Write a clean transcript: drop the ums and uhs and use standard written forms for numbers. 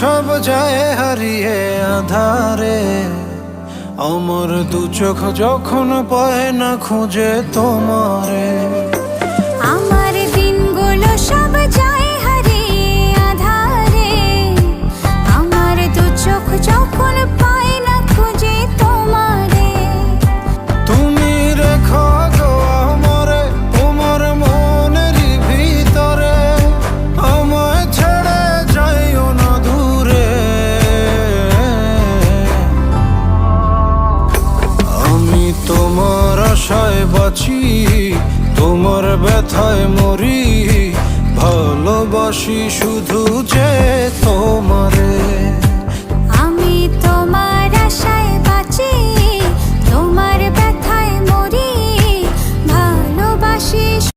সব যায় হারিয়ে আধারে, আমার দু চোখ যখন পায় না খুঁজে তোমারে। আমার দিনগুলো সব যায় হারিয়ে আঁধারে, আমার দু চোখ যখন পায় না খুঁজে তোমারে। তুমি রেখো গো আমারে তোমার মনের ভিতরে, আমায় ছেড়ে যাইও না দূরে। আমি তোমার আশায় বাঁচি, তোমার ব্যথায় মরি, ভালোবাসি শুধু যে তোমারে। আমি তোমার আশায়